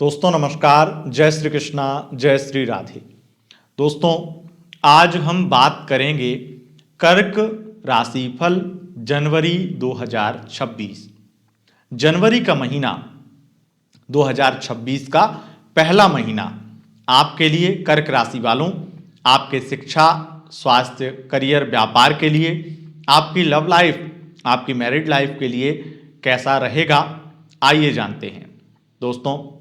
दोस्तों नमस्कार, जय श्री कृष्णा, जय श्री राधे। दोस्तों आज हम बात करेंगे कर्क राशिफल जनवरी 2026। जनवरी का महीना 2026 का पहला महीना आपके लिए कर्क राशि वालों, आपके शिक्षा, स्वास्थ्य, करियर, व्यापार के लिए, आपकी लव लाइफ, आपकी मैरिड लाइफ के लिए कैसा रहेगा, आइए जानते हैं। दोस्तों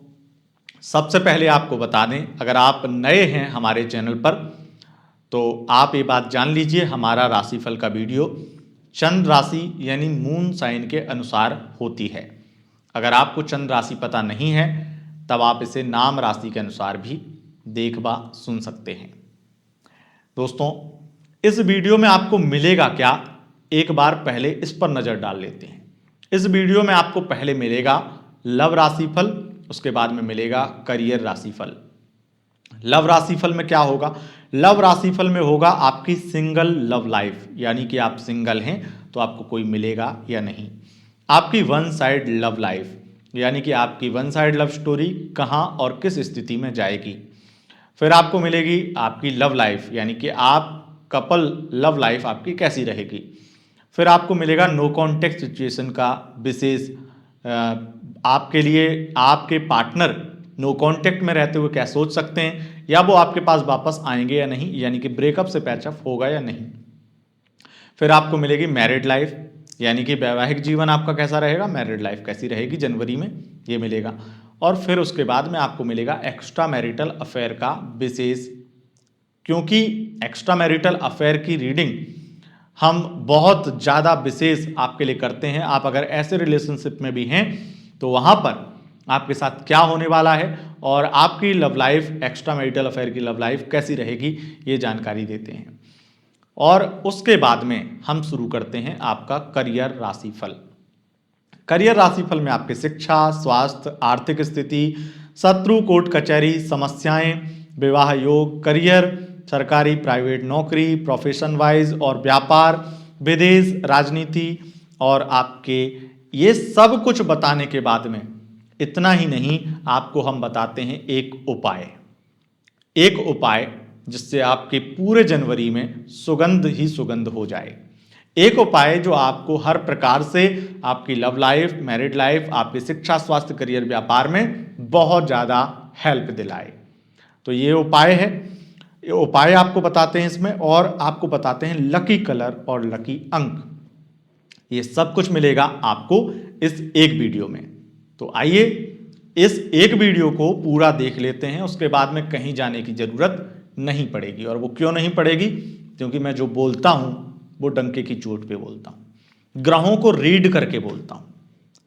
सबसे पहले आपको बता दें, अगर आप नए हैं हमारे चैनल पर तो आप ये बात जान लीजिए, हमारा राशिफल का वीडियो चंद्र राशि यानी मून साइन के अनुसार होती है। अगर आपको चंद्र राशि पता नहीं है तब आप इसे नाम राशि के अनुसार भी देख व सुन सकते हैं। दोस्तों इस वीडियो में आपको मिलेगा क्या, एक बार पहले इस पर नज़र डाल लेते हैं। इस वीडियो में आपको पहले मिलेगा लव राशिफल, उसके बाद में मिलेगा करियर राशिफल। लव राशिफल में क्या होगा? लव राशिफल में होगा आपकी सिंगल लव लाइफ, यानी कि आप सिंगल हैं तो आपको कोई मिलेगा या नहीं। आपकी वन साइड लव लाइफ, यानी कि आपकी वन साइड लव स्टोरी कहाँ और किस स्थिति में जाएगी। फिर आपको मिलेगी आपकी लव लाइफ, यानी कि आप कपल लव लाइफ आपकी कैसी रहेगी। फिर आपको मिलेगा नो कॉन्टेक्ट सिचुएशन का विशेष आपके लिए, आपके पार्टनर नो कॉन्टेक्ट में रहते हुए क्या सोच सकते हैं, या वो आपके पास वापस आएंगे या नहीं, यानी कि ब्रेकअप से पैचअप होगा या नहीं। फिर आपको मिलेगी मैरिड लाइफ, यानी कि वैवाहिक जीवन आपका कैसा रहेगा, मैरिड लाइफ कैसी रहेगी जनवरी में, ये मिलेगा। और फिर उसके बाद में आपको मिलेगा एक्स्ट्रा मैरिटल अफेयर का विशेष, क्योंकि एक्स्ट्रा मैरिटल अफेयर की रीडिंग हम बहुत ज़्यादा विशेष आपके लिए करते हैं। आप अगर ऐसे रिलेशनशिप में भी हैं तो वहाँ पर आपके साथ क्या होने वाला है और आपकी love life, extra marital affair की लव लाइफ कैसी रहेगी, ये जानकारी देते हैं। और उसके बाद में हम शुरू करते हैं आपका करियर राशिफल। करियर राशिफल में आपके शिक्षा, स्वास्थ्य, आर्थिक स्थिति, शत्रु, कोर्ट कचहरी, समस्याएं, विवाह योग, करियर, सरकारी प्राइवेट नौकरी, प्रोफेशन वाइज और व्यापार, विदेश, राजनीति, और आपके ये सब कुछ बताने के बाद में इतना ही नहीं, आपको हम बताते हैं एक उपाय जिससे आपके पूरे जनवरी में सुगंध ही सुगंध हो जाए। एक उपाय जो आपको हर प्रकार से आपकी लव लाइफ, मैरिड लाइफ, आपकी शिक्षा, स्वास्थ्य, करियर, व्यापार में बहुत ज़्यादा हेल्प दिलाए। तो ये उपाय है, ये उपाय आपको बताते हैं इसमें, और आपको बताते हैं लकी कलर और लकी अंक। ये सब कुछ मिलेगा आपको इस एक वीडियो में। तो आइए इस एक वीडियो को पूरा देख लेते हैं, उसके बाद में कहीं जाने की जरूरत नहीं पड़ेगी। और वो क्यों नहीं पड़ेगी? क्योंकि मैं जो बोलता हूं वो डंके की चोट पे बोलता हूं, ग्रहों को रीड करके बोलता हूं।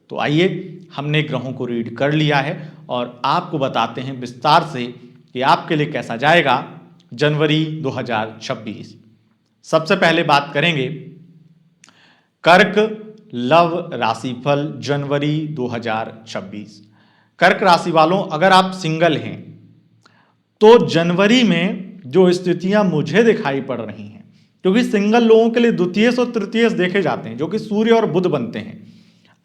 तो आइए, हमने ग्रहों को रीड कर लिया है और आपको बताते हैं विस्तार से कि आपके लिए कैसा जाएगा जनवरी 2026। सबसे पहले बात करेंगे कर्क लव राशिफल जनवरी 2026। कर्क राशि वालों, अगर आप सिंगल हैं तो जनवरी में जो स्थितियां मुझे दिखाई पड़ रही हैं, क्योंकि सिंगल लोगों के लिए द्वितीयस और तृतीयस देखे जाते हैं जो कि सूर्य और बुध बनते हैं।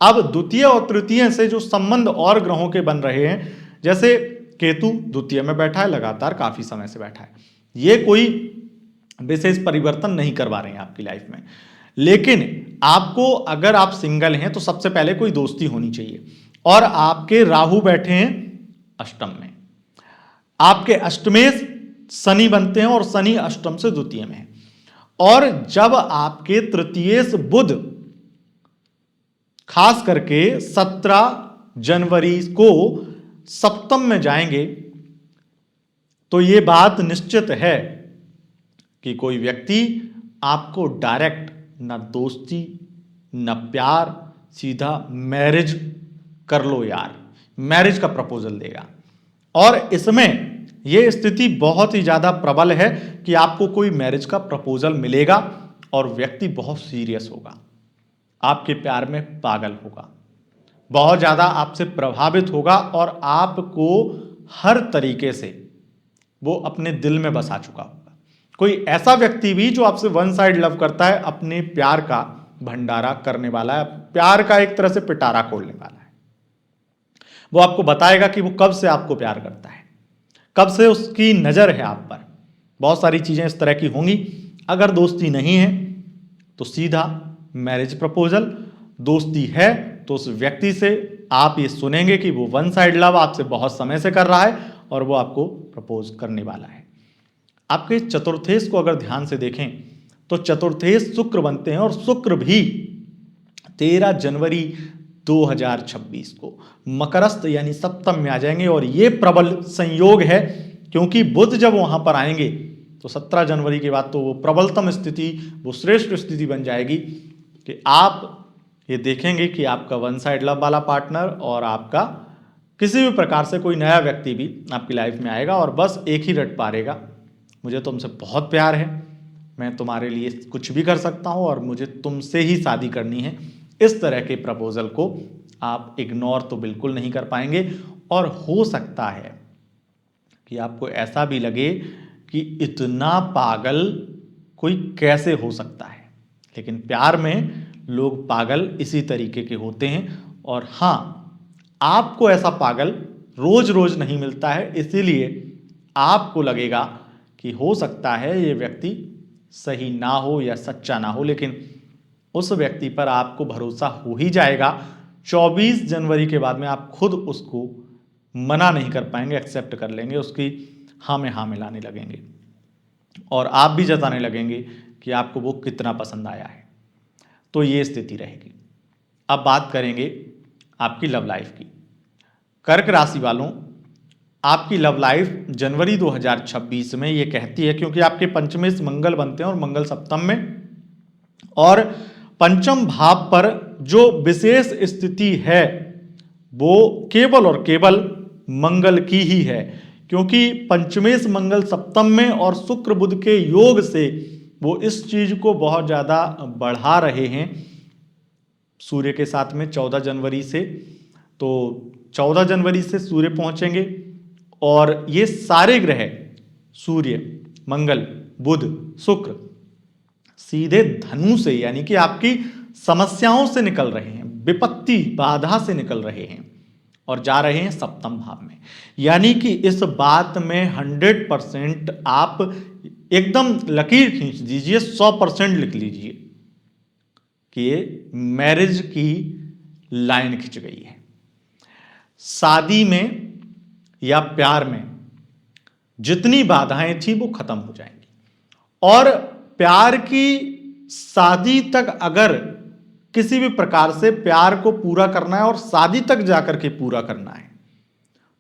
अब द्वितीय और तृतीय से जो संबंध और ग्रहों के बन रहे हैं, जैसे केतु द्वितीय में बैठा है, लगातार काफी समय से बैठा है, ये कोई विशेष परिवर्तन नहीं करवा रहे हैं आपकी लाइफ में। लेकिन आपको, अगर आप सिंगल हैं तो सबसे पहले कोई दोस्ती होनी चाहिए। और आपके राहु बैठे हैं अष्टम में, आपके अष्टमेश शनि बनते हैं और शनि अष्टम से द्वितीय में है। और जब आपके तृतीयेश बुध खास करके 17 जनवरी को सप्तम में जाएंगे तो यह बात निश्चित है कि कोई व्यक्ति आपको डायरेक्ट न दोस्ती न प्यार, सीधा मैरिज कर लो यार, मैरिज का प्रपोजल देगा। और इसमें यह स्थिति बहुत ही ज्यादा प्रबल है कि आपको कोई मैरिज का प्रपोजल मिलेगा और व्यक्ति बहुत सीरियस होगा, आपके प्यार में पागल होगा, बहुत ज्यादा आपसे प्रभावित होगा और आपको हर तरीके से वो अपने दिल में बसा चुका होगा। कोई ऐसा व्यक्ति भी जो आपसे वन साइड लव करता है, अपने प्यार का भंडारा करने वाला है, प्यार का एक तरह से पिटारा खोलने वाला है। वो आपको बताएगा कि वो कब से आपको प्यार करता है, कब से उसकी नज़र है आप पर। बहुत सारी चीज़ें इस तरह की होंगी। अगर दोस्ती नहीं है तो सीधा मैरिज प्रपोजल, दोस्ती है तो उस व्यक्ति से आप ये सुनेंगे कि वो वन साइड लव आपसे बहुत समय से कर रहा है और वो आपको प्रपोज करने वाला है। आपके चतुर्थेश को अगर ध्यान से देखें तो चतुर्थेश शुक्र बनते हैं और शुक्र भी 13 जनवरी 2026 को मकरस्थ यानी सप्तम में आ जाएंगे और ये प्रबल संयोग है, क्योंकि बुध जब वहां पर आएंगे तो 17 जनवरी के बाद तो वो प्रबलतम स्थिति, वो श्रेष्ठ स्थिति बन जाएगी कि आप ये देखेंगे कि आपका वन साइड लव वाला पार्टनर और आपका किसी भी प्रकार से कोई नया व्यक्ति भी आपकी लाइफ में आएगा और बस एक ही रट पारेगा, मुझे तुमसे बहुत प्यार है, मैं तुम्हारे लिए कुछ भी कर सकता हूँ और मुझे तुमसे ही शादी करनी है। इस तरह के प्रपोजल को आप इग्नोर तो बिल्कुल नहीं कर पाएंगे। और हो सकता है कि आपको ऐसा भी लगे कि इतना पागल कोई कैसे हो सकता है, लेकिन प्यार में लोग पागल इसी तरीके के होते हैं। और हाँ, आपको ऐसा पागल रोज रोज नहीं मिलता है, इसीलिए आपको लगेगा कि हो सकता है ये व्यक्ति सही ना हो या सच्चा ना हो, लेकिन उस व्यक्ति पर आपको भरोसा हो ही जाएगा। 24 जनवरी के बाद में आप खुद उसको मना नहीं कर पाएंगे, एक्सेप्ट कर लेंगे, उसकी हाँ में हाँ मिलाने लगेंगे और आप भी जताने लगेंगे कि आपको वो कितना पसंद आया है। तो ये स्थिति रहेगी। अब बात करेंगे आपकी लव लाइफ की। कर्क राशि वालों, आपकी लव लाइफ जनवरी 2026 में ये कहती है, क्योंकि आपके पंचमें मंगल बनते हैं और मंगल सप्तम में, और पंचम भाव पर जो विशेष स्थिति है वो केवल और केवल मंगल की ही है, क्योंकि पंचमेश मंगल सप्तम में और शुक्र बुध के योग से वो इस चीज को बहुत ज्यादा बढ़ा रहे हैं सूर्य के साथ में 14 जनवरी से। तो 14 जनवरी से सूर्य पहुंचेंगे और ये सारे ग्रह सूर्य, मंगल, बुध, शुक्र सीधे धनु से यानी कि आपकी समस्याओं से निकल रहे हैं, विपत्ति बाधा से निकल रहे हैं और जा रहे हैं सप्तम भाव में। यानी कि इस बात में 100% आप एकदम लकीर खींच दीजिए, 100% लिख लीजिए कि ये मैरिज की लाइन खिंच गई है। शादी में या प्यार में जितनी बाधाएं थी वो खत्म हो जाएंगी और प्यार की शादी तक अगर किसी भी प्रकार से प्यार को पूरा करना है और शादी तक जाकर के पूरा करना है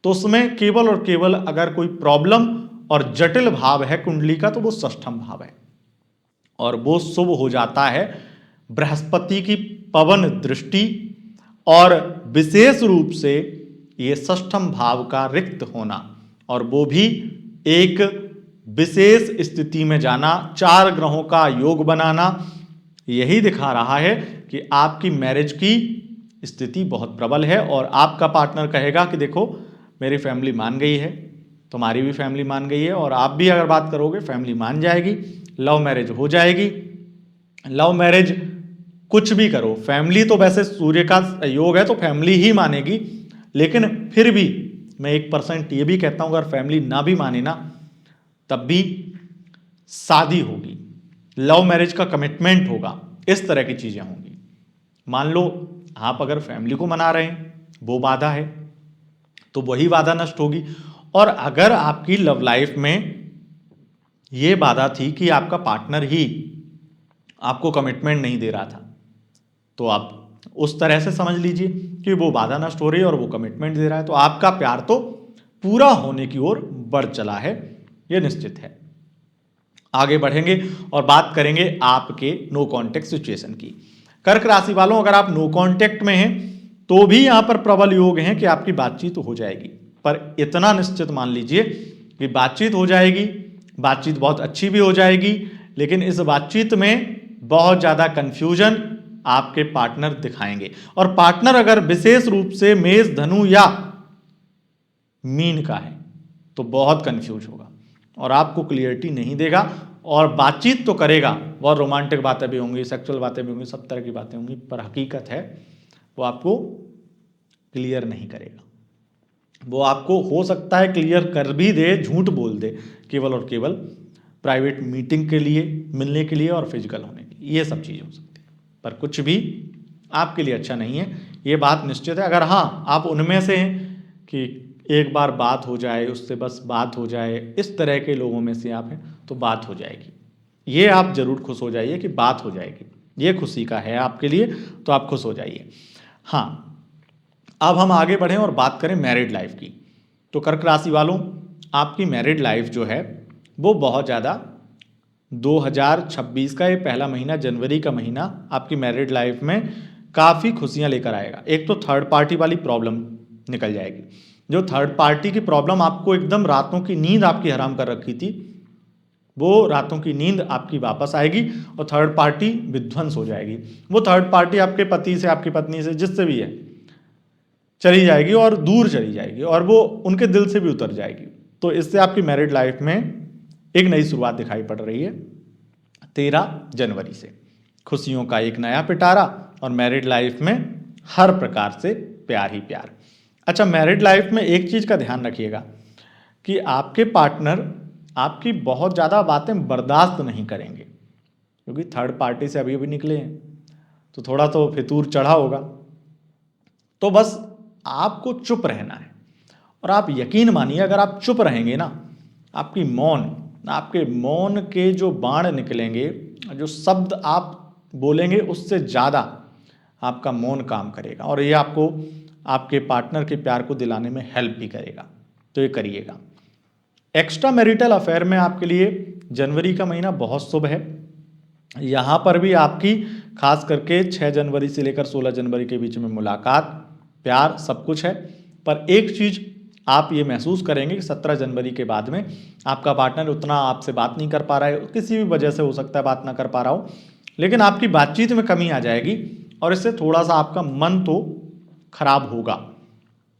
तो उसमें केवल और केवल अगर कोई प्रॉब्लम और जटिल भाव है कुंडली का तो वो षष्ठम भाव है और वो शुभ हो जाता है बृहस्पति की पवन दृष्टि और विशेष रूप से ये षष्ठम भाव का रिक्त होना और वो भी एक विशेष स्थिति में जाना, 4 ग्रहों का योग बनाना, यही दिखा रहा है कि आपकी मैरिज की स्थिति बहुत प्रबल है। और आपका पार्टनर कहेगा कि देखो मेरी फैमिली मान गई है, तुम्हारी भी फैमिली मान गई है और आप भी अगर बात करोगे फैमिली मान जाएगी, लव मैरिज हो जाएगी। लव मैरिज कुछ भी करो, फैमिली तो वैसे सूर्य का योग है तो फैमिली ही मानेगी, लेकिन फिर भी मैं 1% ये भी कहता हूं अगर फैमिली ना भी माने ना तब भी शादी होगी, लव मैरिज का कमिटमेंट होगा, इस तरह की चीजें होंगी। मान लो आप अगर फैमिली को मना रहे हैं, वो बाधा है तो वही बाधा नष्ट होगी। और अगर आपकी लव लाइफ में ये बाधा थी कि आपका पार्टनर ही आपको कमिटमेंट नहीं दे रहा था तो आप उस तरह से समझ लीजिए कि वो बाधा नष्ट हो रही है और वो कमिटमेंट दे रहा है, तो आपका प्यार तो पूरा होने की ओर बढ़ चला है, ये निश्चित है। आगे बढ़ेंगे और बात करेंगे आपके नो कॉन्टेक्ट सिचुएशन की। कर्क राशि वालों, अगर आप नो कॉन्टेक्ट में हैं तो भी यहां पर प्रबल योग है कि आपकी बातचीत हो जाएगी, पर इतना निश्चित मान लीजिए कि बातचीत हो जाएगी, बातचीत बहुत अच्छी भी हो जाएगी, लेकिन इस बातचीत में बहुत ज्यादा कंफ्यूजन आपके पार्टनर दिखाएंगे। और पार्टनर अगर विशेष रूप से मेष, धनु या मीन का है तो बहुत कंफ्यूज होगा और आपको क्लियरिटी नहीं देगा और बातचीत तो करेगा, बहुत रोमांटिक बातें भी होंगी, सेक्सुअल बातें भी होंगी, सब तरह की बातें होंगी, पर हकीकत है वो आपको क्लियर नहीं करेगा। वो आपको हो सकता है क्लियर कर भी दे, झूठ बोल दे, केवल और केवल प्राइवेट मीटिंग के लिए, मिलने के लिए और फिजिकल होने के लिए, ये सब चीज़ें हो सकती है, पर कुछ भी आपके लिए अच्छा नहीं है, ये बात निश्चित है। अगर हाँ आप उनमें से हैं कि एक बार बात हो जाए, उससे बस बात हो जाए, इस तरह के लोगों में से आप हैं, तो बात हो जाएगी, ये आप जरूर खुश हो जाइए कि बात हो जाएगी, ये खुशी का है आपके लिए, तो आप खुश हो जाइए। हाँ, अब हम आगे बढ़ें और बात करें मैरिड लाइफ की। तो कर्क राशि वालों, आपकी मैरिड लाइफ जो है वो बहुत ज़्यादा 2026 का ये पहला महीना, जनवरी का महीना, आपकी मैरिड लाइफ में काफ़ी खुशियां लेकर आएगा। एक तो थर्ड पार्टी वाली प्रॉब्लम निकल जाएगी। जो थर्ड पार्टी की प्रॉब्लम आपको एकदम रातों की नींद आपकी हराम कर रखी थी, वो रातों की नींद आपकी वापस आएगी और थर्ड पार्टी विध्वंस हो जाएगी। वो थर्ड पार्टी आपके पति से, आपकी पत्नी से, जिससे भी है, चली जाएगी और दूर चली जाएगी और वो उनके दिल से भी उतर जाएगी। तो इससे आपकी मैरिड लाइफ में एक नई शुरुआत दिखाई पड़ रही है 13 जनवरी से। खुशियों का एक नया पिटारा और मैरिड लाइफ में हर प्रकार से प्यार ही प्यार। अच्छा, मैरिड लाइफ में एक चीज़ का ध्यान रखिएगा कि आपके पार्टनर आपकी बहुत ज़्यादा बातें बर्दाश्त नहीं करेंगे, क्योंकि थर्ड पार्टी से अभी अभी निकले हैं, तो थोड़ा तो फितूर चढ़ा होगा। तो बस आपको चुप रहना है, और आप यकीन मानिए अगर आप चुप रहेंगे ना, आपके मौन के जो बाण निकलेंगे, जो शब्द आप बोलेंगे, उससे ज़्यादा आपका मौन काम करेगा और ये आपको आपके पार्टनर के प्यार को दिलाने में हेल्प भी करेगा। तो ये करिएगा। एक्स्ट्रा मैरिटल अफेयर में आपके लिए जनवरी का महीना बहुत शुभ है। यहाँ पर भी आपकी खास करके 6 जनवरी से लेकर 16 जनवरी के बीच में मुलाकात, प्यार, सब कुछ है। पर एक चीज़ आप ये महसूस करेंगे कि 17 जनवरी के बाद में आपका पार्टनर उतना आपसे बात नहीं कर पा रहा है, किसी भी वजह से हो सकता है बात ना कर पा रहा हो, लेकिन आपकी बातचीत में कमी आ जाएगी और इससे थोड़ा सा आपका मन तो खराब होगा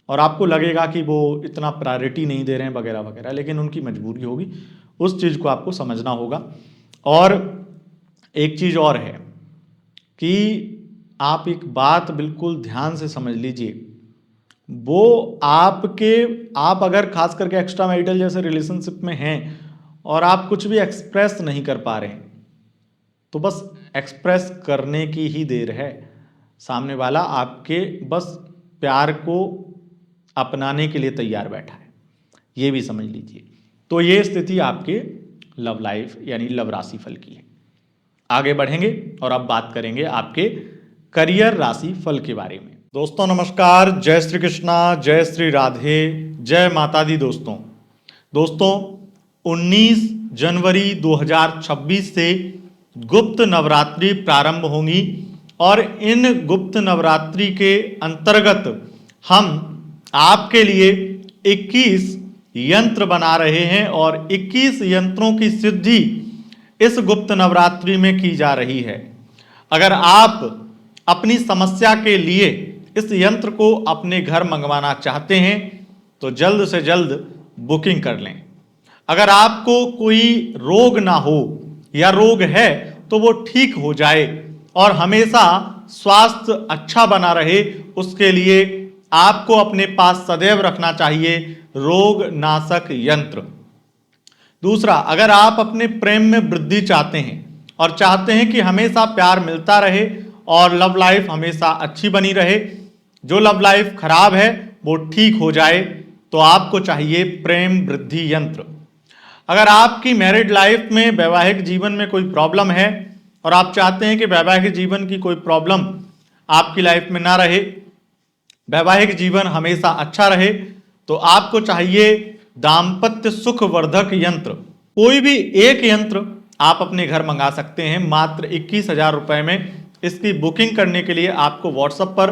और आपको लगेगा कि वो इतना प्रायोरिटी नहीं दे रहे हैं वगैरह वगैरह, लेकिन उनकी मजबूरी होगी, उस चीज़ को आपको समझना होगा। और एक चीज़ और है कि आप एक बात बिल्कुल ध्यान से समझ लीजिए, वो आप अगर खास करके एक्स्ट्रा मैरिटल जैसे रिलेशनशिप में हैं और आप कुछ भी एक्सप्रेस नहीं कर पा रहे हैं, तो बस एक्सप्रेस करने की ही देर है। सामने वाला आपके बस प्यार को अपनाने के लिए तैयार बैठा है, ये भी समझ लीजिए। तो ये स्थिति आपके लव लाइफ यानी लव राशि फल की है। आगे बढ़ेंगे और अब बात करेंगे आपके करियर राशि फल के बारे में। दोस्तों नमस्कार, जय श्री कृष्णा, जय श्री राधे, जय माता दी। दोस्तों 19 जनवरी 2026 से गुप्त नवरात्रि प्रारंभ होंगी और इन गुप्त नवरात्रि के अंतर्गत हम आपके लिए 21 यंत्र बना रहे हैं और 21 यंत्रों की सिद्धि इस गुप्त नवरात्रि में की जा रही है। अगर आप अपनी समस्या के लिए इस यंत्र को अपने घर मंगवाना चाहते हैं तो जल्द से जल्द बुकिंग कर लें। अगर आपको कोई रोग ना हो या रोग है तो वो ठीक हो जाए और हमेशा स्वास्थ्य अच्छा बना रहे, उसके लिए आपको अपने पास सदैव रखना चाहिए रोग नाशक यंत्र। दूसरा, अगर आप अपने प्रेम में वृद्धि चाहते हैं और चाहते हैं कि हमेशा प्यार मिलता रहे और लव लाइफ हमेशा अच्छी बनी रहे, जो लव लाइफ खराब है वो ठीक हो जाए, तो आपको चाहिए प्रेम वृद्धि यंत्र। अगर आपकी मैरिड लाइफ में, वैवाहिक जीवन में कोई प्रॉब्लम है और आप चाहते हैं कि वैवाहिक जीवन की कोई प्रॉब्लम आपकी लाइफ में ना रहे, वैवाहिक जीवन हमेशा अच्छा रहे, तो आपको चाहिए दाम्पत्य सुख वर्धक यंत्र। कोई भी एक यंत्र आप अपने घर मंगा सकते हैं मात्र 21,000 रुपए में। इसकी बुकिंग करने के लिए आपको व्हाट्सएप पर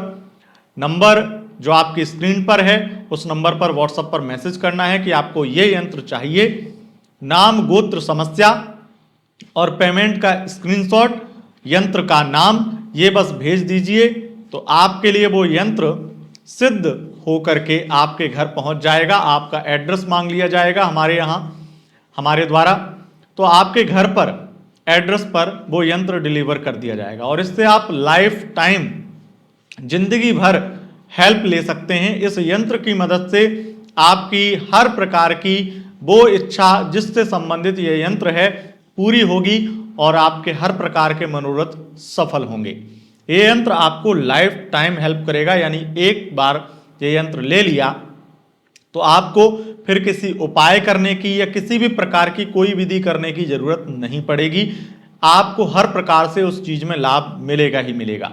नंबर जो आपकी स्क्रीन पर है उस नंबर पर व्हाट्सएप पर मैसेज करना है कि आपको ये यंत्र चाहिए, नाम, गोत्र, समस्या और पेमेंट का स्क्रीनशॉट, यंत्र का नाम, ये बस भेज दीजिए तो आपके लिए वो यंत्र सिद्ध होकर के आपके घर पहुंच जाएगा। आपका एड्रेस मांग लिया जाएगा हमारे द्वारा, तो आपके घर पर एड्रेस पर वो यंत्र डिलीवर कर दिया जाएगा और इससे आप लाइफ टाइम, जिंदगी भर हेल्प ले सकते हैं। इस यंत्र की मदद से आपकी हर प्रकार की वो इच्छा जिससे संबंधित ये यंत्र है पूरी होगी और आपके हर प्रकार के मनोरथ सफल होंगे। ये यंत्र आपको लाइफ टाइम हेल्प करेगा, यानी एक बार ये यंत्र ले लिया तो आपको फिर किसी उपाय करने की या किसी भी प्रकार की कोई विधि करने की जरूरत नहीं पड़ेगी। आपको हर प्रकार से उस चीज में लाभ मिलेगा ही मिलेगा।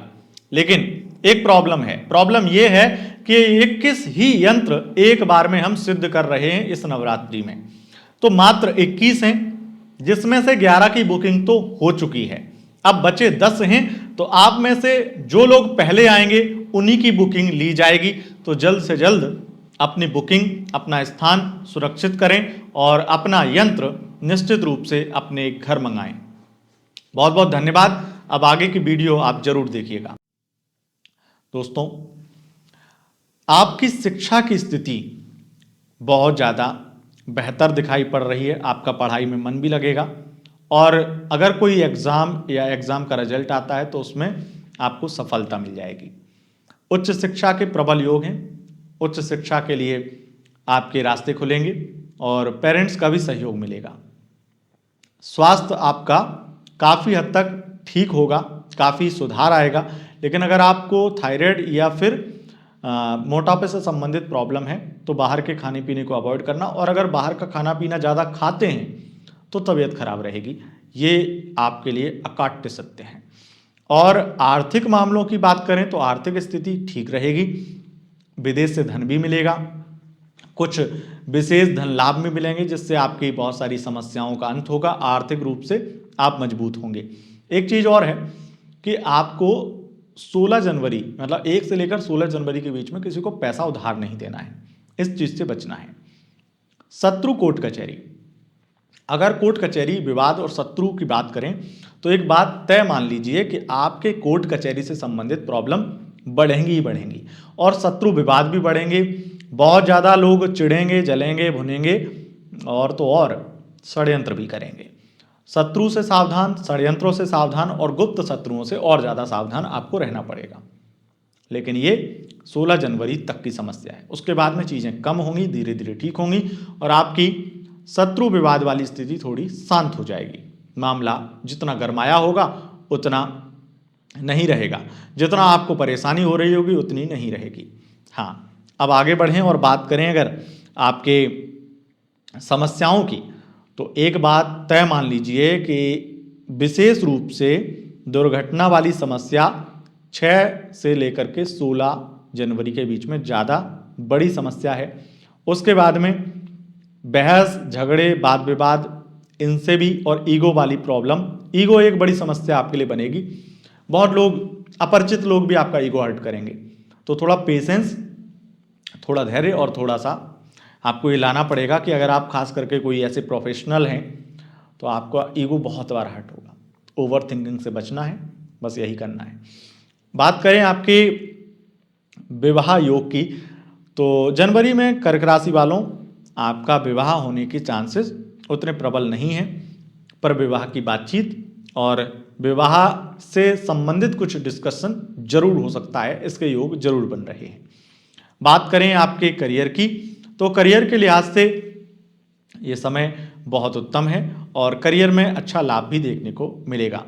लेकिन एक प्रॉब्लम है, प्रॉब्लम यह है कि 21 ही यंत्र एक बार में हम सिद्ध कर रहे हैं इस नवरात्रि में। तो मात्र 21 हैं, जिसमें से 11 की बुकिंग तो हो चुकी है, अब बचे 10 हैं। तो आप में से जो लोग पहले आएंगे उन्हीं की बुकिंग ली जाएगी। तो जल्द से जल्द अपनी बुकिंग, अपना स्थान सुरक्षित करें और अपना यंत्र निश्चित रूप से अपने घर मंगाएं। बहुत बहुत धन्यवाद। अब आगे की वीडियो आप जरूर देखिएगा। दोस्तों, आपकी शिक्षा की स्थिति बहुत ज़्यादा बेहतर दिखाई पड़ रही है, आपका पढ़ाई में मन भी लगेगा और अगर कोई एग्ज़ाम या एग्ज़ाम का रिजल्ट आता है तो उसमें आपको सफलता मिल जाएगी। उच्च शिक्षा के प्रबल योग हैं, उच्च शिक्षा के लिए आपके रास्ते खुलेंगे और पेरेंट्स का भी सहयोग मिलेगा। स्वास्थ्य आपका काफ़ी हद तक ठीक होगा, काफ़ी सुधार आएगा। लेकिन अगर आपको थायराइड या फिर मोटापे से संबंधित प्रॉब्लम है तो बाहर के खाने पीने को अवॉइड करना, और अगर बाहर का खाना पीना ज़्यादा खाते हैं तो तबीयत खराब रहेगी। ये आपके लिए अकाट्य सत्य है। और आर्थिक मामलों की बात करें तो आर्थिक स्थिति ठीक रहेगी, विदेश से धन भी मिलेगा, कुछ विशेष धन लाभ में मिलेंगे जिससे आपकी बहुत सारी समस्याओं का अंत होगा, आर्थिक रूप से आप मजबूत होंगे। एक चीज़ और है कि आपको 16 जनवरी मतलब 1 से लेकर 16 जनवरी के बीच में किसी को पैसा उधार नहीं देना है, इस चीज़ से बचना है। शत्रु कोर्ट कचहरी, अगर कोर्ट कचहरी विवाद और शत्रु की बात करें तो एक बात तय मान लीजिए कि आपके कोर्ट कचहरी से संबंधित प्रॉब्लम बढ़ेंगी ही बढ़ेंगी और शत्रु विवाद भी बढ़ेंगे। बहुत ज़्यादा लोग चिढ़ेंगे, जलेंगे, भुनेंगे और तो और षड्यंत्र भी करेंगे। शत्रु से सावधान, षड्यंत्रों से सावधान और गुप्त शत्रुओं से और ज़्यादा सावधान आपको रहना पड़ेगा। लेकिन ये 16 जनवरी तक की समस्या है, उसके बाद में चीज़ें कम होंगी, धीरे धीरे ठीक होंगी और आपकी शत्रु विवाद वाली स्थिति थोड़ी शांत हो जाएगी। मामला जितना गरमाया होगा उतना नहीं रहेगा, जितना आपको परेशानी हो रही होगी उतनी नहीं रहेगी। हाँ, अब आगे बढ़ें और बात करें अगर आपके समस्याओं की, तो एक बात तय मान लीजिए कि विशेष रूप से दुर्घटना वाली समस्या 6 से लेकर के 16 जनवरी के बीच में ज़्यादा बड़ी समस्या है। उसके बाद में बहस, झगड़े, वाद विवाद, इनसे भी, और ईगो वाली प्रॉब्लम, ईगो एक बड़ी समस्या आपके लिए बनेगी। बहुत लोग, अपरिचित लोग भी आपका ईगो हर्ट करेंगे। तो थोड़ा पेशेंस, थोड़ा धैर्य और थोड़ा सा आपको ये लाना पड़ेगा कि अगर आप खास करके कोई ऐसे प्रोफेशनल हैं तो आपका ईगो बहुत बार हर्ट होगा। ओवर थिंकिंग से बचना है, बस यही करना है। बात करें आपके विवाह योग की, तो जनवरी में कर्क राशि वालों आपका विवाह होने के चांसेस उतने प्रबल नहीं हैं, पर विवाह की बातचीत और विवाह से संबंधित कुछ डिस्कशन जरूर हो सकता है, इसके योग जरूर बन रहे हैं। बात करें आपके करियर की, तो करियर के लिहाज से ये समय बहुत उत्तम है और करियर में अच्छा लाभ भी देखने को मिलेगा।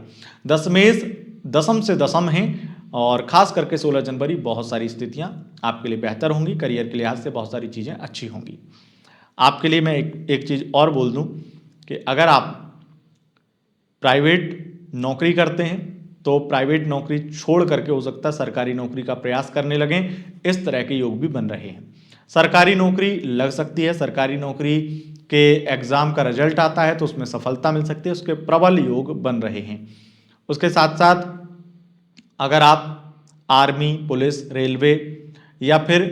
दशमेश दशम से दशम हैं और खास करके 16 जनवरी बहुत सारी स्थितियां आपके लिए बेहतर होंगी, करियर के लिहाज से बहुत सारी चीज़ें अच्छी होंगी। आपके लिए मैं एक चीज़ और बोल दूं कि अगर आप प्राइवेट नौकरी करते हैं तो प्राइवेट नौकरी छोड़ करके हो सकता है सरकारी नौकरी का प्रयास करने लगें, इस तरह के योग भी बन रहे हैं। सरकारी नौकरी लग सकती है, सरकारी नौकरी के एग्ज़ाम का रिजल्ट आता है तो उसमें सफलता मिल सकती है, उसके प्रबल योग बन रहे हैं। उसके साथ साथ अगर आप आर्मी, पुलिस, रेलवे या फिर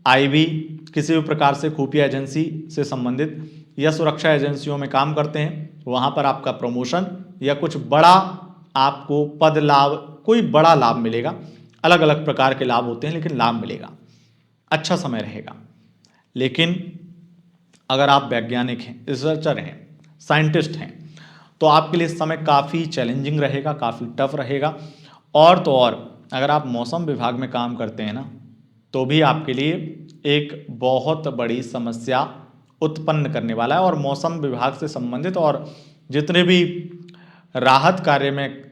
आईबी, किसी भी प्रकार से खुफिया एजेंसी से संबंधित या सुरक्षा एजेंसियों में काम करते हैं, वहाँ पर आपका प्रमोशन या कुछ बड़ा आपको पद लाभ, कोई बड़ा लाभ मिलेगा। अलग अलग प्रकार के लाभ होते हैं लेकिन लाभ मिलेगा, अच्छा समय रहेगा। लेकिन अगर आप वैज्ञानिक हैं, रिसर्चर हैं, साइंटिस्ट हैं, तो आपके लिए इस समय काफ़ी चैलेंजिंग रहेगा, काफ़ी टफ रहेगा। और तो और अगर आप मौसम विभाग में काम करते हैं ना, तो भी आपके लिए एक बहुत बड़ी समस्या उत्पन्न करने वाला है। और मौसम विभाग से संबंधित और जितने भी राहत कार्य में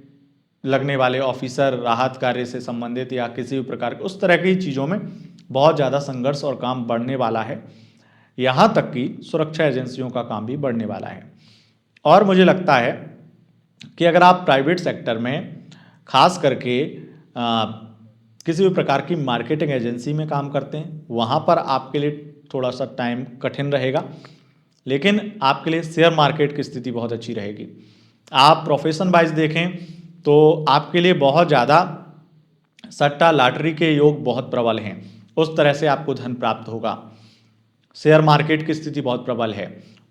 लगने वाले ऑफिसर, राहत कार्य से संबंधित या किसी भी प्रकार के उस तरह की चीज़ों में बहुत ज़्यादा संघर्ष और काम बढ़ने वाला है। यहाँ तक कि सुरक्षा एजेंसियों का काम भी बढ़ने वाला है। और मुझे लगता है कि अगर आप प्राइवेट सेक्टर में खास करके किसी भी प्रकार की मार्केटिंग एजेंसी में काम करते हैं, वहाँ पर आपके लिए थोड़ा सा टाइम कठिन रहेगा, लेकिन आपके लिए शेयर मार्केट की स्थिति बहुत अच्छी रहेगी। आप प्रोफेशन वाइज देखें तो आपके लिए बहुत ज़्यादा सट्टा लॉटरी के योग बहुत प्रबल हैं, उस तरह से आपको धन प्राप्त होगा। शेयर मार्केट की स्थिति बहुत प्रबल है।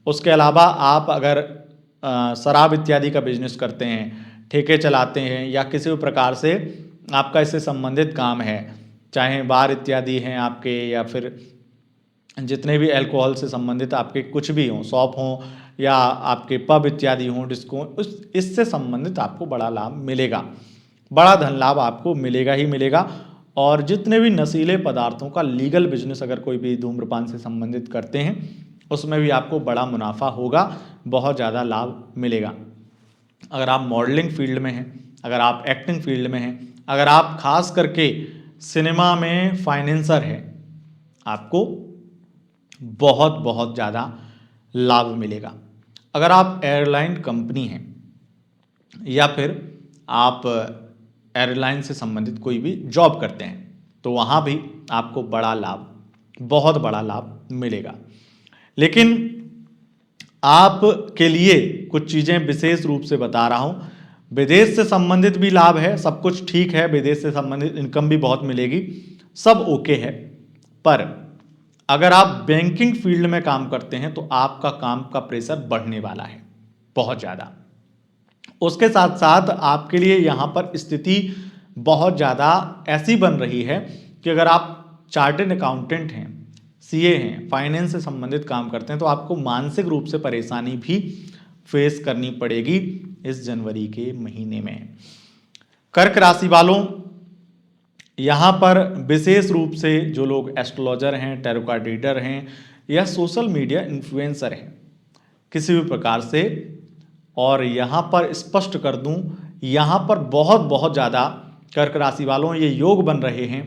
उसके अलावा आप अगर शराब इत्यादि का बिजनेस करते हैं, ठेके चलाते हैं या किसी भी प्रकार से आपका इससे संबंधित काम है, चाहे बार इत्यादि हैं आपके या फिर जितने भी अल्कोहल से संबंधित आपके कुछ भी हों, शॉप हों या आपके पब इत्यादि हों, डिस्को, इससे संबंधित आपको बड़ा लाभ मिलेगा, बड़ा धन लाभ आपको मिलेगा ही मिलेगा। और जितने भी नशीले पदार्थों का लीगल बिजनेस अगर कोई भी धूम्रपान से संबंधित करते हैं, उसमें भी आपको बड़ा मुनाफा होगा, बहुत ज़्यादा लाभ मिलेगा। अगर आप मॉडलिंग फील्ड में हैं, अगर आप एक्टिंग फील्ड में हैं, अगर आप खास करके सिनेमा में फाइनेंसर हैं, आपको बहुत बहुत ज़्यादा लाभ मिलेगा। अगर आप एयरलाइन कंपनी हैं या फिर आप एयरलाइन से संबंधित कोई भी जॉब करते हैं, तो वहाँ भी आपको बड़ा लाभ, बहुत बड़ा लाभ मिलेगा। लेकिन आपके लिए कुछ चीज़ें विशेष रूप से बता रहा हूँ। विदेश से संबंधित भी लाभ है, सब कुछ ठीक है, विदेश से संबंधित इनकम भी बहुत मिलेगी, सब ओके है। पर अगर आप बैंकिंग फील्ड में काम करते हैं तो आपका काम का प्रेशर बढ़ने वाला है बहुत ज़्यादा। उसके साथ साथ आपके लिए यहाँ पर स्थिति बहुत ज़्यादा ऐसी बन रही है कि अगर आप चार्टर्ड अकाउंटेंट हैं, सीए हैं, फाइनेंस से संबंधित काम करते हैं, तो आपको मानसिक रूप से परेशानी भी फेस करनी पड़ेगी इस जनवरी के महीने में। कर्क राशि वालों, यहाँ पर विशेष रूप से जो लोग एस्ट्रोलॉजर हैं, टैरो कार्ड रीडर हैं या सोशल मीडिया इन्फ्लुएंसर हैं किसी भी प्रकार से, और यहाँ पर स्पष्ट कर दूं, यहाँ पर बहुत बहुत ज़्यादा कर्क राशि वालों ये योग बन रहे हैं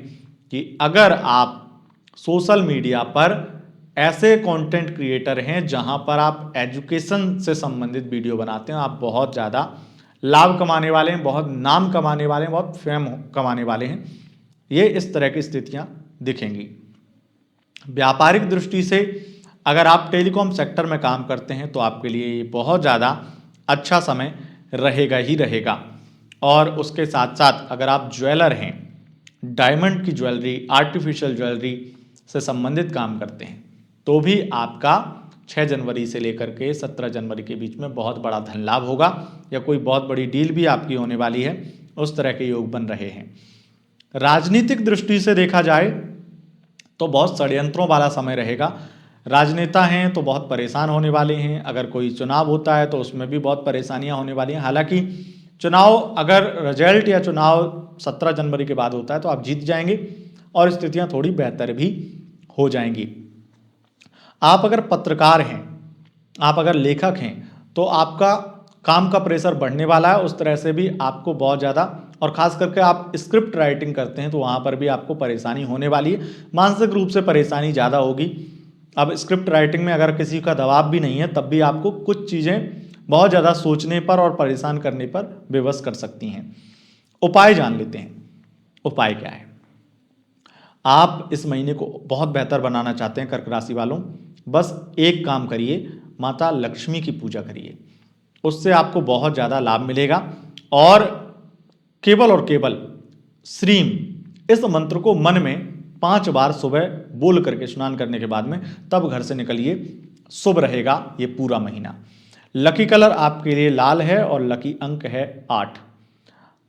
कि अगर आप सोशल मीडिया पर ऐसे कंटेंट क्रिएटर हैं जहाँ पर आप एजुकेशन से संबंधित वीडियो बनाते हैं, आप बहुत ज़्यादा लाभ कमाने वाले हैं, बहुत नाम कमाने वाले हैं, बहुत फेम कमाने वाले हैं। ये इस तरह की स्थितियाँ दिखेंगी। व्यापारिक दृष्टि से अगर आप टेलीकॉम सेक्टर में काम करते हैं तो आपके लिए ये बहुत ज़्यादा अच्छा समय रहेगा ही रहेगा। और उसके साथ साथ अगर आप ज्वेलर हैं, डायमंड की ज्वेलरी, आर्टिफिशियल ज्वेलरी से संबंधित काम करते हैं, तो भी आपका 6 जनवरी से लेकर के 17 जनवरी के बीच में बहुत बड़ा धन लाभ होगा या कोई बहुत बड़ी डील भी आपकी होने वाली है, उस तरह के योग बन रहे हैं। राजनीतिक दृष्टि से देखा जाए तो बहुत षड्यंत्रों वाला समय रहेगा। राजनेता हैं तो बहुत परेशान होने वाले हैं, अगर कोई चुनाव होता है तो उसमें भी बहुत परेशानियां होने वाली हैं। हालांकि चुनाव अगर रिजल्ट या चुनाव 17 जनवरी के बाद होता है तो आप जीत जाएंगे और स्थितियां थोड़ी बेहतर भी हो जाएंगी। आप अगर पत्रकार हैं, आप अगर लेखक हैं, तो आपका काम का प्रेशर बढ़ने वाला है, उस तरह से भी आपको बहुत ज़्यादा, और ख़ास करके आप स्क्रिप्ट राइटिंग करते हैं तो वहाँ पर भी आपको परेशानी होने वाली है, मानसिक रूप से परेशानी ज़्यादा होगी। अब स्क्रिप्ट राइटिंग में अगर किसी का दबाव भी नहीं है तब भी आपको कुछ चीज़ें बहुत ज़्यादा सोचने पर और परेशान करने पर विवश कर सकती हैं। उपाय जान लेते हैं। उपाय क्या है? आप इस महीने को बहुत बेहतर बनाना चाहते हैं कर्क राशि वालों, बस एक काम करिए, माता लक्ष्मी की पूजा करिए, उससे आपको बहुत ज़्यादा लाभ मिलेगा। और केवल श्रीम इस मंत्र को मन में 5 बार सुबह बोल करके स्नान करने के बाद में तब घर से निकलिए, शुभ रहेगा ये पूरा महीना। लकी कलर आपके लिए लाल है और लकी अंक है 8।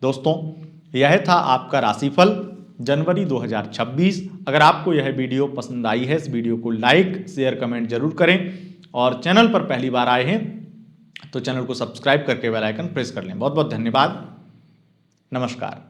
दोस्तों, यह था आपका राशिफल जनवरी 2026। अगर आपको यह वीडियो पसंद आई है, इस वीडियो को लाइक शेयर कमेंट जरूर करें, और चैनल पर पहली बार आए हैं तो चैनल को सब्सक्राइब करके बेल आइकन प्रेस कर लें। बहुत बहुत धन्यवाद। नमस्कार।